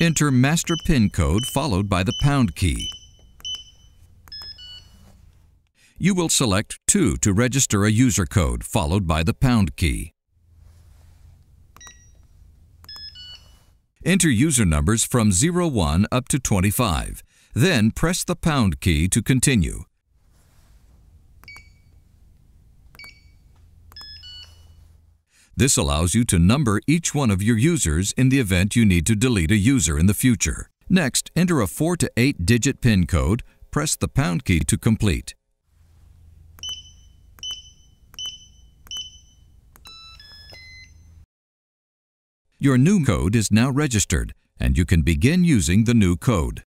Enter master PIN code followed by the pound key. You will select 2 to register a user code followed by the pound key. Enter user numbers from 01 up to 25. Then press the pound key to continue. This allows you to number each one of your users in the event you need to delete a user in the future. Next, enter a 4 to 8-digit PIN code. Press the pound key to complete. Your new code is now registered, and you can begin using the new code.